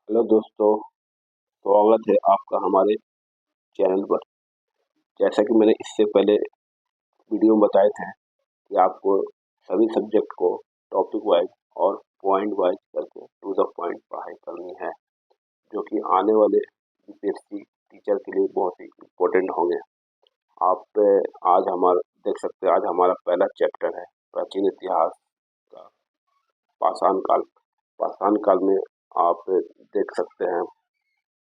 Hello दोस्तों, स्वागत है आपका हमारे चैनल पर। जैसा कि मैंने इससे पहले वीडियो में बताए थे कि आपको सभी सब्जेक्ट को टॉपिक वाइज और पॉइंट वाइज करके टू द पॉइंट पढ़ाई करनी है, जो कि आने वाले यूपीएससी टीचर के लिए बहुत ही इम्पोर्टेंट होंगे। आप आज हमारा देख सकते हैं, आज हमारा पहला चैप्टर है प्राचीन इतिहास का पाषाण काल। पाषाण काल में आप देख सकते हैं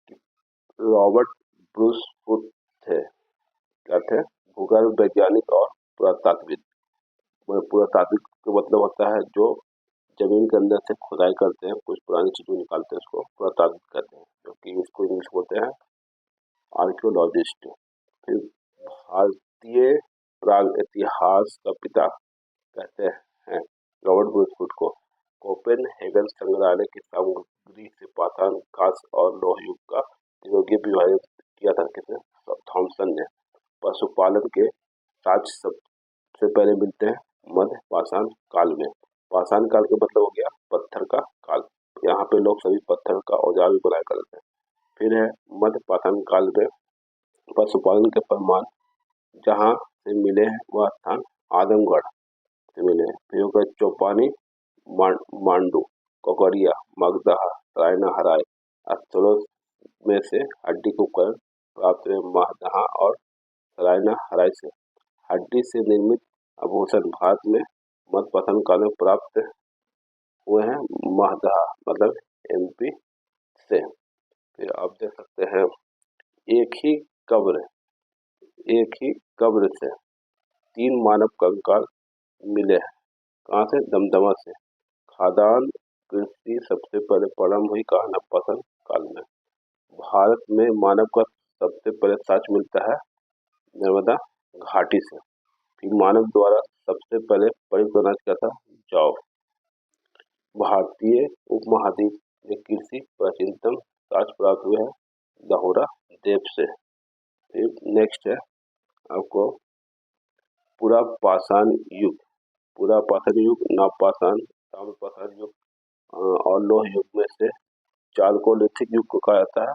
कि रॉबर्ट ब्रूस हुड थे। क्या थे? भूगर्भ वैज्ञानिक और पुरातात्विद। पुरातात्विक का मतलब होता है जो जमीन के अंदर से खुदाई करते हैं, कुछ पुरानी चीजों निकालते हैं, उसको पुरातात्विक कहते हैं, जो कि इसको इंग्लिश बोलते हैं आर्कियोलॉजिस्ट। फिर भारतीय प्राग इतिहास का पिता कहते हैं रॉबर्ट ब्रूस हुड को। कोपेनहेगन संग्रहालय की सामग्री से पाषाण, कांस्य और लौह युग का त्रियुगीय विभाजन किया था किसने? थॉमसन ने। पशुपालन के साक्ष्य सबसे पहले मिलते हैं मध्य पाषाण काल में। पाषाण काल का मतलब हो गया पत्थर का काल। यहाँ पे लोग सभी पत्थर का औजार भी बनाया करते हैं। फिर है मध्य पाषाण काल में पशुपालन के प्रमाण जहाँ से मिले हैं वह स्थान आदमगढ़ से मिले हैं। फिर होगा चौपानी, मांडू, कोकरिया, मगधा, रायना हराय स्थलों में से हड्डी के उपकरण प्राप्त हुए। महदहा और रायना हराय से हड्डी से निर्मित आभूषण भारत में मध्य पाषाण काल में प्राप्त हुए हैं। महदहा मतलब एमपी से। फिर आप देख सकते हैं एक ही कब्र एक ही कब्र से 3 मानव कंकाल मिले हैं। कहाँ से? दमदमा से। खाद्यान्न कृषि सबसे पहले प्रारंभ हुई कहाँ? नवपाषाण काल में। भारत में मानव का सबसे पहले साक्ष्य मिलता है नर्मदा घाटी से। फिर मानव द्वारा सबसे पहले प्रयुक्त अनाज क्या था? जौ। भारतीय उपमहाद्वीप में कृषि प्राचीनतम साक्ष्य प्राप्त हुए हैं लाहौरा द्वीप से। फिर नेक्स्ट है आपको पूरा पाषाण युग। पूरा पाषाण युग नवपाषाण, ताम्रपाषाण युग और लौह युग में से चालकोलिथिक युग को कहा जाता है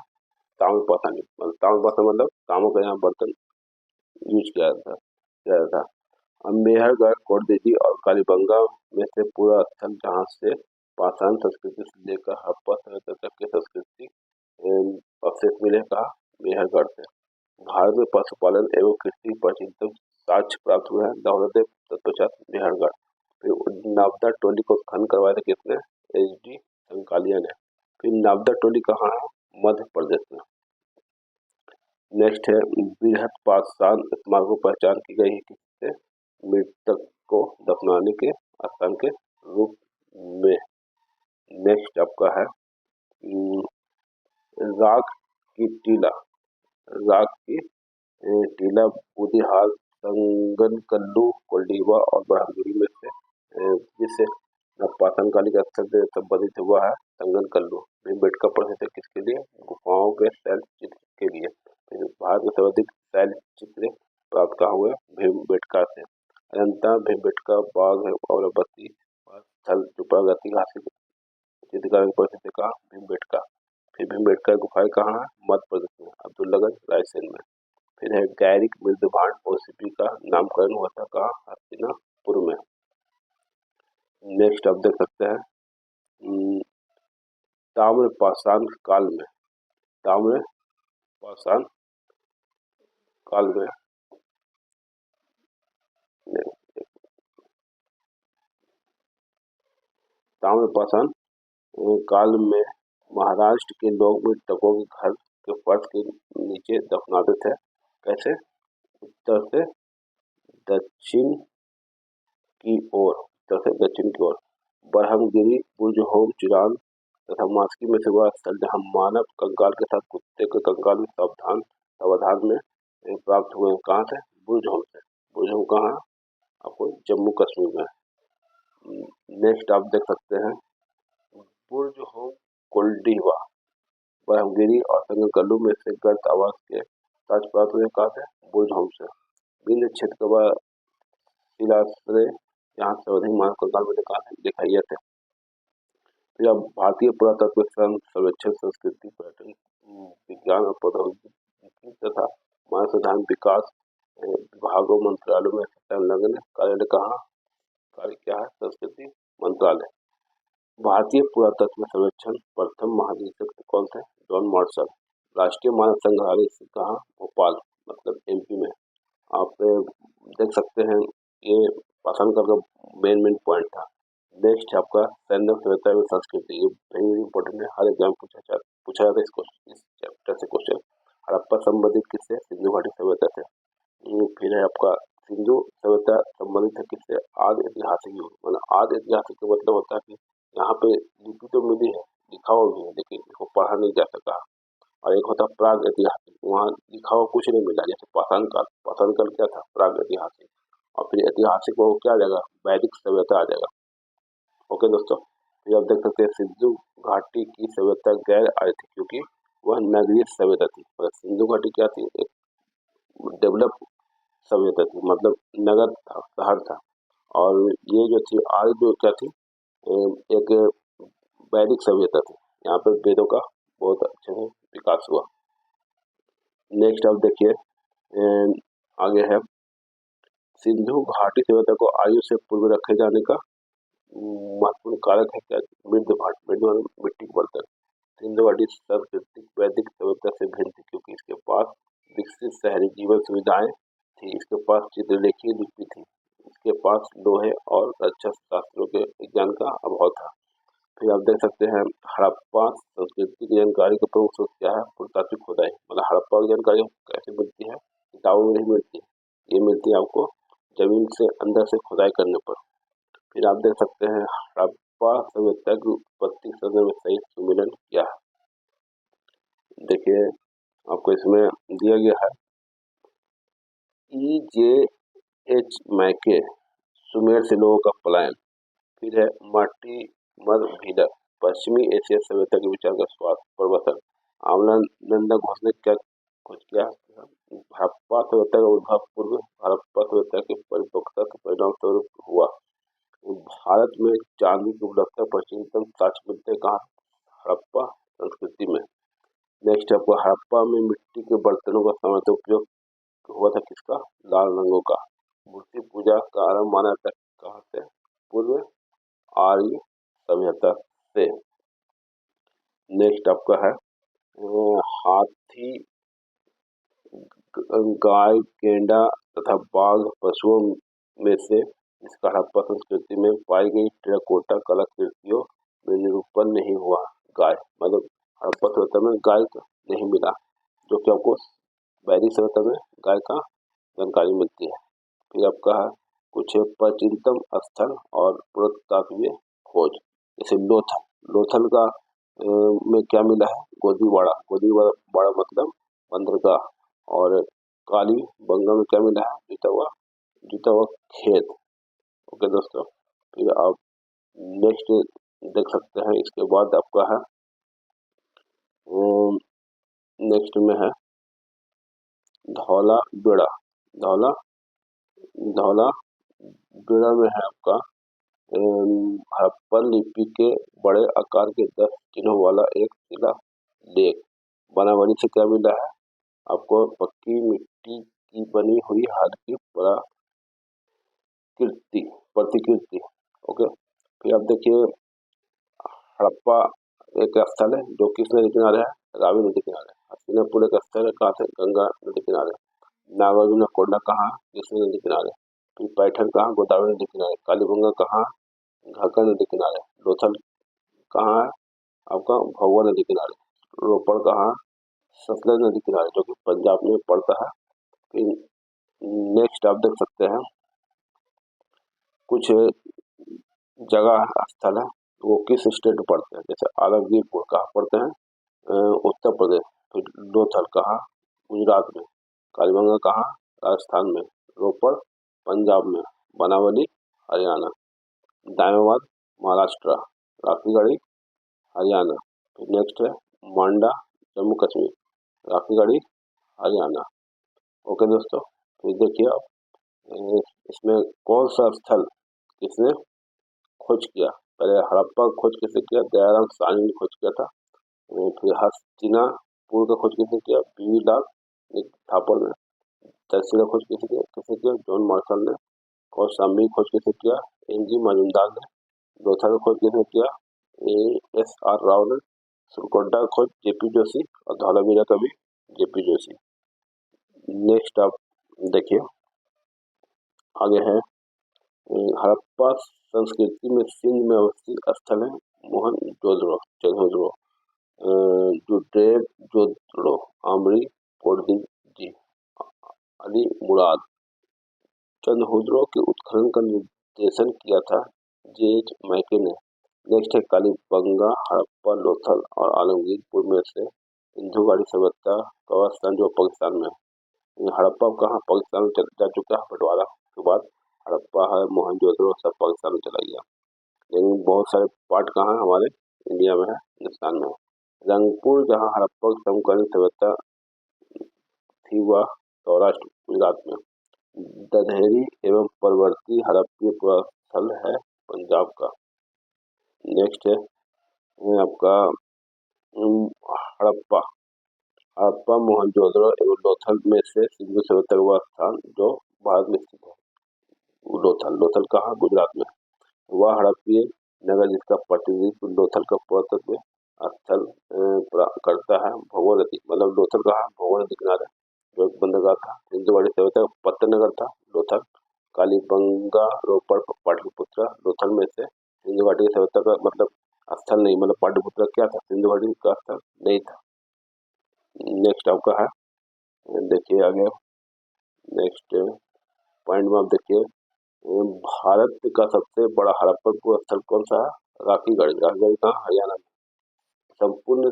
ताम्रपाषाण युग। मतलब ताम्रपाषाण मतलब तांबा का यहाँ बर्तन यूज किया जाता। अब मेहरगढ़, कोटदीजी और कालीबंगा में से पूरा स्थल जहाँ से पाषाण संस्कृति से लेकर हड़प्पा सभ्यता तक की संस्कृति अवशेष मिले कहा? मेहरगढ़ से। भारत में पशुपालन एवं कृषि की प्राचीनतम साक्ष्य प्राप्त हुए हैं लाहौरदेव, तत्पश्चात मेहरगढ़। फिर नावदा टोली को खनन करवाया था किसने? एच डी संकालिया ने। फिर नावदा टोली कहाँ है? मध्य प्रदेश में। नेक्स्ट है बृहत पाषाण स्मारक को पहचान की गई है किससे? मृतक को दफनाने के स्थान के रूप में। नेक्स्ट आपका है राख की टीला। राख की टीला बूदिहाल, संगनकल्लू, कोल्डीवा और ब्रह्मगिरी में से जिससे पाषाण कालिक स्थल से संबंधित हुआ है संगनकल्लू। भीमबेटका प्रसिद्ध है किसके लिए? गुफाओं के शैल चित्र के लिए। फिर भारत में सर्वाधिक शैल चित्र प्राप्त कहाँ हुए? भीमबेटका से। अजंता, भीमबेटका, बाघ और बत्ती स्थल जो प्रागैतिहासिक चित्रकारी प्रसिद्ध कहा? भीमबेटका। फिर भीमबेटका गुफाएं कहाँ है? मध्य प्रदेश में, अब्दुल्लागंज, रायसेन में। फिर है गैरिक मृदभांड ओसीपी का नामकरण हुआ था कहाँ? हस्तिनापुर में। नेक्स्ट आप देख सकते हैं ताम्र पाषाण काल में। ताम्र पाषाण काल में ताम्र पाषाण काल में महाराष्ट्र के लोग मृतकों के घर के फर्श के नीचे दफनाते थे। कैसे? उत्तर से दक्षिण की ओर। उत्तर से दक्षिण की ओर। बरहमगिरी, बुर्जहोम, चिरान तथा मास्की में से वह स्थल जहाँ मानव कंकाल के साथ कुत्ते के कंकाल भी सावधान में प्राप्त हुए हैं। कहाँ से? बुर्जहोम से। बुर्जहोम कहाँ है? आपको जम्मू कश्मीर में। नेक्स्ट आप देख सकते हैं बुर्जहोम, कोल्डीवा, बरहमगिरी और संगनकल्लू में से गर्त आवास के साक्ष्य प्राप्त हुए कहाँ से? बुर्जहोम से। विंध्य क्षेत्र का शिलाश्रय यहाँ सर्वाधिक मानव कंकाल मिले कहाँ से? दिखाइए थे। फिर अब भारतीय पुरातत्व सर्वेक्षण संस्कृति पर्यटन विज्ञान और प्रौद्योगिकी तथा मानव संसाधन विकास विभागों मंत्रालयों में संलग्न कार्यालय कहाँ कार्य क्या है? संस्कृति मंत्रालय। भारतीय पुरातत्व सर्वेक्षण प्रथम महानिदेशक कौन थे? John Marshall. राष्ट्रीय मानव संग्रहालय से कहाँ? भोपाल मतलब एमपी में। आप देख सकते हैं ये पाषाण काल का मेन पॉइंट था। नेक्स्ट है आपका सैन्य सभ्यता एवं संस्कृति। ये वेरी इंपॉर्टेंट है, हर एग्जाम पूछा जाता है इस चैप्टर से क्वेश्चन। हड़प्पा संबंधित किससे? सिंधु घाटी सभ्यता से। फिर है आपका सिंधु सभ्यता संबंधित है किससे? आदि ऐतिहासिक युग। मतलब आदि ऐतिहासिक का मतलब होता है कि यहाँ पे लिपि तो मिली है, लिखा हुआ भी है, लेकिन इसको पढ़ा नहीं जा सका। और एक होता प्राग ऐतिहासिक, वहाँ लिखा हुआ कुछ नहीं मिला। जैसे पाषाण काल क्या था? प्राग ऐतिहासिक। और फिर ऐतिहासिक वो क्या आ जाएगा? वैदिक सभ्यता आ जाएगा। ओके दोस्तों, फिर आप देख सकते हैं सिंधु घाटी की सभ्यता गैर आर्य थी क्योंकि वह नगरीय सभ्यता थी। और सिंधु घाटी क्या थी? एक डेवलप सभ्यता थी, मतलब नगर था, शहर था। और ये जो थी आर्य जो क्या थी? एक वैदिक सभ्यता थी। यहाँ पे वेदों का बहुत अच्छे से विकास हुआ। नेक्स्ट आप देखिए आगे है सिंधु घाटी सभ्यता को आयु से पूर्व रखे जाने का महत्वपूर्ण कारक है क्या? मिट्टी के बर्तन। सिंधु घाटी सांस्कृतिक वैदिक सभ्यता से भिन्न थी क्योंकि इसके पास विकसित शहरी जीवन सुविधाएं थी, इसके पास चित्रलेखी लिपि थी, इसके पास लोहे और रक्षा शास्त्रों के विज्ञान का अभाव था। फिर आप देख सकते हैं हड़प्पा संस्कृति की जानकारी का प्रमुख स्रोत क्या है? पुरातात्विक खुदाई। मतलब हड़प्पा की जानकारी कैसे मिलती है? किताबों में नहीं मिलती है, ये मिलती है आपको जमीन से अंदर से खुदाई करने पर। फिर आप देख सकते हैं हड़प्पा सभ्यता की उत्पत्ति समय में सही सुमेलन क्या है? देखिए आपको इसमें दिया गया है EJH मैके सुमेर से लोगों का पलायन। फिर है माटी मद भीलर पश्चिमी एशिया सभ्यता के विचार का स्वाद प्रवर्तन। आमलानंदा घोष ने क्या खोज किया? हड़प्पा सभ्यता का उद्भव पूर्व हड़प्पा सभ्यता की परिपक्वता के परिणाम स्वरूप हुआ। भारत में चांदी की उपलब्धता प्राचीनतम साक्ष्य मिलते हैं कहाँ? हड़प्पा संस्कृति में। नेक्स्ट आपको हड़प्पा में मिट्टी के बर्तनों का सामान्यतः उपयोग हुआ था किसका? लाल रंगों का। मूर्ति पूजा का आरंभ माना जाता है कहाँ से? पूर्व आर्य सभ्यता से। नेक्स्ट आपका है हाथी गाय गेंडा तथा बाघ पशुओं में से इसका हड़प्पा संस्कृति में पाई गई टेराकोटा कलाकृतियों में निरूपण नहीं हुआ। गाय मतलब हड़प्पा सभ्यता में गाय नहीं मिला, जो कि आपको वैदिक सभ्यता में गाय का जानकारी मिलती है। फिर आपका है कुछ प्राचीनतम स्थल और पुरातत्वीय खोज। जैसे लोथल का में क्या मिला है? गोदीवाड़ा मतलब बंदरगाह। और काली बंगा में क्या मिला है? जीता हुआ खेत। ओके दोस्तों, फिर आप नेक्स्ट देख सकते हैं। इसके बाद आपका है नेक्स्ट में है धौला बेड़ा। धौला धौला बेड़ा में है आपका हड़प्पन लिपि के बड़े आकार के 10 चिन्हों वाला एक शिला लेख। बनावली से क्या मिला है? आपको पक्की मिट्टी की बनी हुई हल्की प्रतिकृति। ओके, फिर आप देखिए हड़प्पा एक स्थल है जो किस नदी किनारे है? रावी नदी किनारे। हस्तिनापुर एक स्थल है कहाँ से? गंगा नदी किनारे। नागार्जुन कोंडा कहाँ? कृष्ण नदी किनारे। फिर पैठन कहाँ? गोदावरी नदी किनारे। कालीबंगा कहाँ? घाघरा नदी किनारे। लोथल कहाँ है? आपका भभुआ नदी किनारे। रोपड़ कहाँ? सतलज नदी किनारे, जो कि पंजाब में पड़ता है। फिर नेक्स्ट आप देख सकते हैं कुछ जगह स्थल है वो किस स्टेट में पड़ते हैं। जैसे आलमगीरपुर कहाँ पड़ते हैं? उत्तर प्रदेश। फिर लोथल कहाँ? गुजरात में। कालीबंगा कहाँ? राजस्थान में। रोपड़ पंजाब में। बनावली हरियाणा। दायमाबाद महाराष्ट्र। राखीगढ़ी हरियाणा। फिर नेक्स्ट है मांडा जम्मू कश्मीर। राखीगढ़ी हरियाणा। ओके दोस्तों, फिर देखिए आप इसमें कौन सा स्थल किसने खोज किया? पहले हड़प्पा का खोज किसने किया? दयाराम साहनी ने खोज किया था। फिर हस्तिनापुर का खोज किसने किया? पी लाल थापर ने। तक्षशिला खोज किसने किया? जॉन मार्शल ने। कौशाम्बी खोज किसने किया? एन.जी. मजूमदार ने। लोथल का खोज किसने किया? ए.एस.आर. राव ने। सुरकोट्टा का खोज जे.पी. जोशी और धौलावीरा का भी जे.पी. जोशी। नेक्स्ट आप देखिए, आगे है हड़प्पा संस्कृति में सिंध में अवस्थित स्थल है मोहनजोदड़ो, जोड्रेब, आमरी, पोर्टुगीज, अली मुराद। चंद्रहुदड़ो के उत्खनन का निर्देशन किया था जे.एच. मैके ने। नेक्स्ट है कालीबंगा, हड़प्पा, लोथल और आलमगीरपुर में से सिंधु घाटी सभ्यता का स्थान जो पाकिस्तान में है। हड़प्पा कहाँ? पाकिस्तान में जा चुका है। बंटवारा के बाद हड़प्पा है, मोहनजोदड़ो सब पाकिस्तान में चला गया। लेकिन बहुत सारे पार्ट कहाँ हमारे इंडिया में है, हिंदुस्तान में है। रंगपुर जहाँ हड़प्पा की समकालीन सभ्यता थी वह सौराष्ट्र गुजरात में। दधेरी एवं परवर्ती हड़प्पीय पुरास्थल है पंजाब का। नेक्स्ट है आपका हड़प्पा, मोहनजोदड़ो एवं लोथल में से सिंधु सभ्यता का स्थान जो भारत में स्थित है। लोथल कहाँ? गुजरात में। वह हड़प्पीय नगर जिसका प्रतिनिधित्व लोथल का पुरातत्व स्थल करता है। भगोल नदी, मतलब लोथल कहाँ? भगोल नदी किनारे जो एक बंदरगाह था। सिंधु घाटी सभ्यता पत्थर नगर था लोथल। कालीबंगा, रोपड़, पाटलिपुत्र। लोथल में से सिंधु घाटी सभ्यता का मतलब स्थल नहीं, मतलब पाटलिपुत्र क्या था? सिंधु घाटी का स्थल नहीं था। नेक्स्ट आपका है, देखिए आगे नेक्स्ट पॉइंट में आप देखिए, भारत का सबसे बड़ा हड़प्पन स्थल कौन सा है? राखीगढ़ी। राखीगढ़ी कहाँ? हरियाणा में। संपूर्ण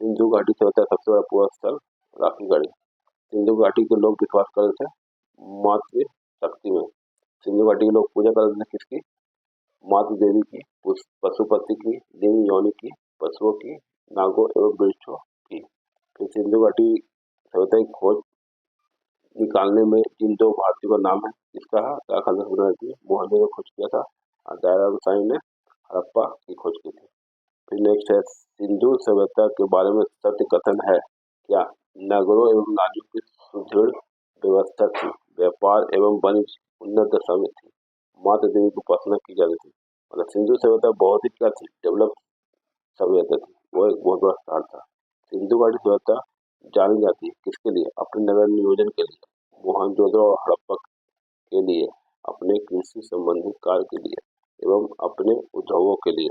सिंधु घाटी सभ्यता सबसे बड़ा पूरा स्थल राखीगढ़ी। सिंधु घाटी के लोग विश्वास करते थे मातृ शक्ति में। सिंधु घाटी के लोग पूजा करते थे किसकी? मातृ देवी की, पशुपति की, लिंग योनि की, पशुओं की, नागों एवं वृक्षों की। फिर सिंधु घाटी सभ्यता की खोज निकालने में जिन दो भारतीयों का नाम है, इसका है मोहनजोदड़ो खोज किया था और दयाराम साहनी ने हड़प्पा की खोज की थी। फिर नेक्स्ट है सिंधु सभ्यता के बारे में सत्य कथन है क्या? नगरों एवं नालियों की सुदृढ़ व्यवस्था थी, व्यापार एवं वाणिज्य उन्नत दशा में थी, माता देवी की उपासना की जाती थी। मतलब सिंधु सभ्यता बहुत ही क्या थी? डेवलप सभ्यता थी, वो एक बहुत बड़ा स्थान था। सिंधु घाटी सभ्यता जानी जाती है किसके लिए? अपने नगर नियोजन के लिए। मोहनजोदड़ो और हड़प्पा के लिए, अपने कृषि संबंधी कार्य के लिए एवं अपने उद्योगों के लिए।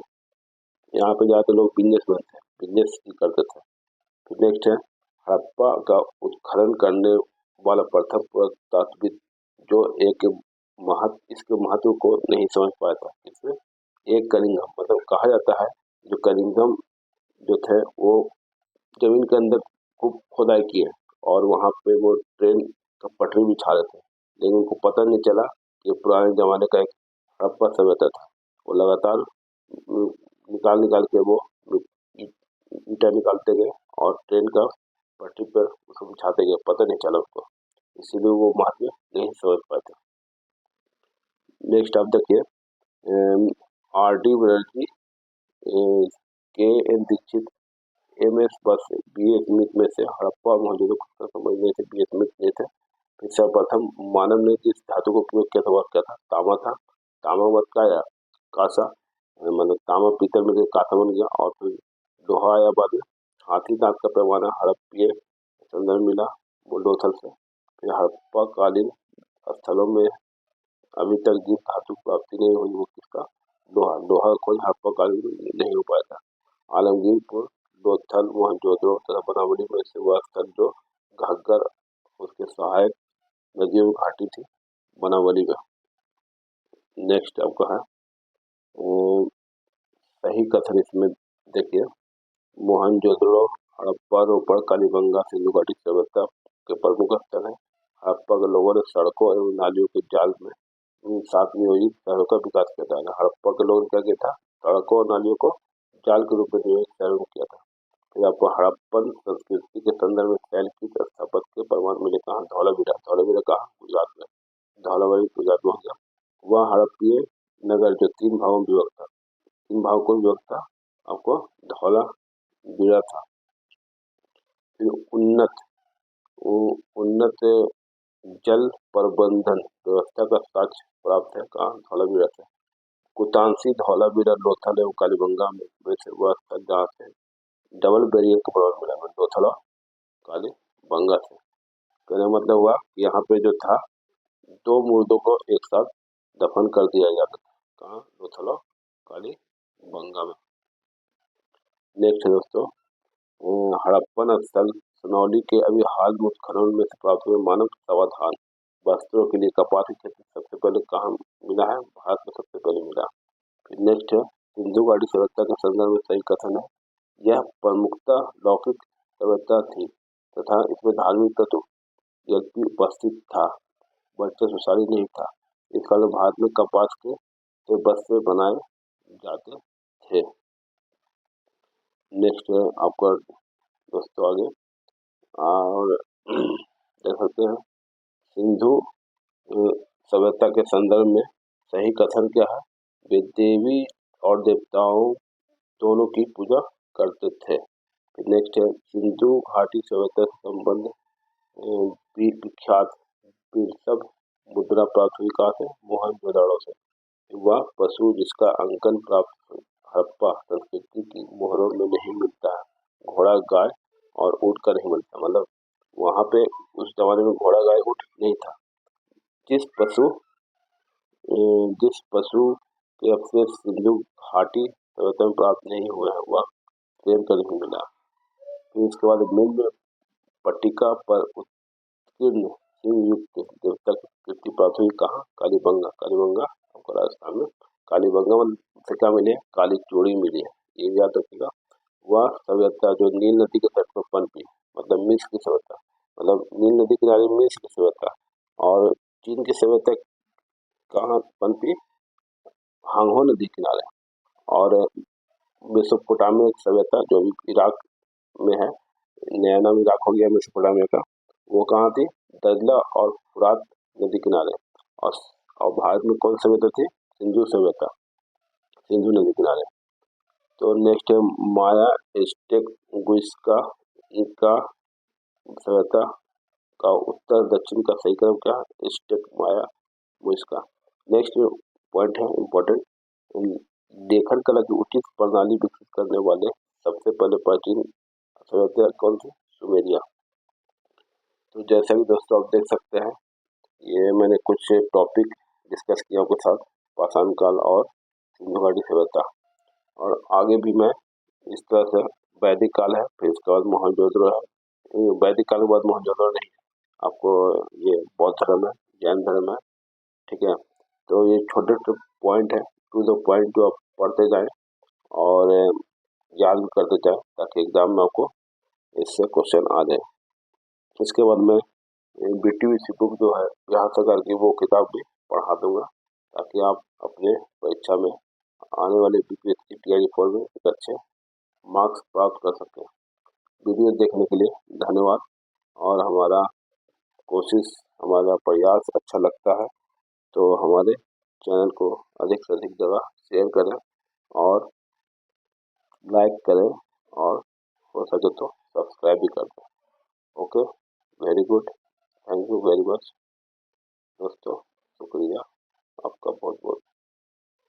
यहाँ पे जाते लोग बिजनेसमैन थे, बिजनेस करते थे। फिर नेक्स्ट है हड़प्पा का उत्खनन करने वाला प्रथम पुरातत्वविद जो इसके महत्व को नहीं समझ पाया था। इसमें एक कनिंघम, मतलब कहा जाता है जो कनिंघम जो थे वो जमीन के अंदर खूब खोदाई किए और वहां पे वो ट्रेन का पटरी बिछा रहे थे, लेकिन उनको पता नहीं चला कि पुराने जमाने का एक हड़प्पा सभ्यता था। वो लगातार निकाल के वो ईटा निकालते गए और ट्रेन का पटरी पर उसको बिछाते गए, पता नहीं चला उसको, इसीलिए वो महत्व नहीं समझ पाते। नेक्स्ट आप देखिए R.D. बनर्जी, के एन दीक्षित, एम.एस. बस, बी.ए. स्मिथ में से हड़प्पा और मोहनजोदड़ो को समझने से बी.ए. स्मिथ ने थे। फिर सर्वप्रथम मानव ने जिस धातु का उपयोग किया था वह क्या था? तांबा था। तांबा मत का या कासा, मतलब तांबा पीतल में कासा बन गया। और फिर लोहा या बाद हाथी दांत का पैमाना हड़प्पीय संदर्भ मिला लोथल से। फिर हड़प्पा कालीन स्थलों में अभी तक जिस धातु की प्राप्ति नहीं हुई वो किसका? लोहा खोज हड़प्पा कालीन में नहीं हो पाया था। आलमगीरपुर, लोथल, मोहनजोदड़ो तथा बनावली में से वह स्थल जो घग्गर उसके सहायक नदियों की घाटी थी बनावली में। नेक्स्ट आपका है सही कथन, इसमें देखिए मोहनजोदड़ो, हड़प्पा, रोपड़, कालीबंगा सिंधु घाटी सभ्यता के प्रमुख स्थल है। हड़प्पा के लोगों ने सड़कों एवं नालियों के जाल में साथ नियोजित शहरों का विकास किया था। हड़प्पा के लोगों ने क्या किया था? सड़कों और नालियों को जाल के रूप में नियोजित शहरों में किया था। फिर आपको हड़प्पन संस्कृति के संदर्भ में शैलकृत स्थापत्य के प्रमाण मिले कहाँ? धौलावीरा। धौलावीरा कहाँ? गुजरात में। धौलावीरा गुजरात में हो गया। वह हड़प्पीय नगर जो 3 भागों में विभक्त था। तीन भाव कोई युवक था, आपको धौला वीरा था। फिर उन्नत जल प्रबंधन व्यवस्था का साक्ष्य प्राप्त है कहाँ, धौलावीरा से। कुतांशी धौलावीरा लोथल एवं कालीबंगा में से वह स्थल जहाँ से डबल बैरियर का प्रभाव मिला, लोथल और कालीबंगा से। कहने का मतलब हुआ कि यहाँ पे जो था दो मुर्दों को एक साथ दफन कर दिया जाता था, कहाँ, लोथल और कालीबंगा में। नेक्स्ट है दोस्तों, हड़प्पन स्थल सोनौली के अभी हाल में उत्खनन में से प्राप्त हुए मानव समाधान वस्त्रों के लिए कपास की खेती सबसे पहले कहाँ मिला है, भारत में सबसे पहले मिला। फिर नेक्स्ट है, सिंधु घाटी सभ्यता के संदर्भ में सही कथन है, यह प्रमुखतः लौकिक सभ्यता थी तथा इसमें धार्मिक तत्व यद्यपि उपस्थित था, वर्चस्वशाली नहीं था। इस कारण भारत में कपास के वस्त्र बनाए जाते थे। नेक्स्ट है आपका दोस्तों आगे, और देख सकते हैं सिंधु सभ्यता के संदर्भ में सही कथन क्या है, वे देवी और देवताओं दोनों की पूजा करते थे। नेक्स्ट है, सिंधु घाटी सभ्यता से संबंध विख्यात सब मुद्रा प्राप्त हुई कहाँ से, मोहनजोदड़ो से। वह पशु जिसका अंकन प्राप्त हड़प्पा संस्कृति की मोहरों में नहीं मिलता है, घोड़ा गाय और ऊँट का नहीं मिलता, मतलब वहाँ पे उस जमाने में घोड़ा गाय ऊँट नहीं था। जिस पशु के अवशेष सिंधु घाटी सभ्यता में प्राप्त नहीं हुए हैं वह शेर का नहीं मिला। फिर इसके बाद मिल पट्टिका पर उत्कीर्ण सिंह युक्त देवता की कृति प्राप्त हुई कहाँ, कालीबंगा। कालीबंगा आपको राजस्थान में, कालीबंगा से क्या मिले, काली चूड़ी मिली है, ये याद रखिएगा। वह सभ्यता जो नील नदी के तट पर पनपी, मतलब मिस्र की सभ्यता, मतलब नील नदी किनारे मिस्र की सभ्यता, और चीन की सभ्यता कहाँ पनपी, हांगहो नदी किनारे। और मेसोपोटामिया की सभ्यता जो भी इराक में है, नया नाम इराक हो गया मेसोपोटामिया का, वो कहाँ थी, दजला और फुरात नदी किनारे। और भारत में कौन सभ्यता थी, सिंधु सभ्यता, सिंधु नदी किनारे। तो नेक्स्ट है माया एस्टेक गुइस्का इंका सभ्यता का उत्तर दक्षिण का सही क्रम क्या है, एस्टेक माया गुइस्का। नेक्स्ट पॉइंट है इम्पोर्टेंट, लेखन कला की उचित प्रणाली विकसित करने वाले सबसे पहले प्राचीन सभ्यता कौन थी, सुमेरिया। तो जैसा कि दोस्तों आप देख सकते हैं, ये मैंने कुछ टॉपिक डिस्कस किया आपके साथ, पाषाण काल और सिंधु घाटी सभ्यता, और आगे भी मैं इस तरह से, वैदिक काल है, फिर इसके बाद मोहनजोदड़ो है, वैदिक काल के बाद मोहनजोदड़ो नहीं, आपको ये बौद्ध धर्म है, जैन धर्म है, ठीक है। तो ये छोटे छोटे पॉइंट है, टू द पॉइंट जो आप पढ़ते जाएं और याद भी करते जाएं, ताकि एग्जाम में आपको इससे क्वेश्चन आ जाए। इसके बाद मैं BTVC बुक जो है यहाँ से करके वो किताब भी पढ़ा दूंगा, ताकि आप अपने परीक्षा में आने वाले BPSC TRE4 में एक अच्छे मार्क्स प्राप्त कर सकें। वीडियो देखने के लिए धन्यवाद, और हमारा कोशिश, हमारा प्रयास अच्छा लगता है तो हमारे चैनल को अधिक से अधिक जगह शेयर करें और लाइक करें, और हो सके तो सब्सक्राइब भी कर दें। Okay, very good, thank you very much दोस्तों, शुक्रिया आपका बहुत बहुत।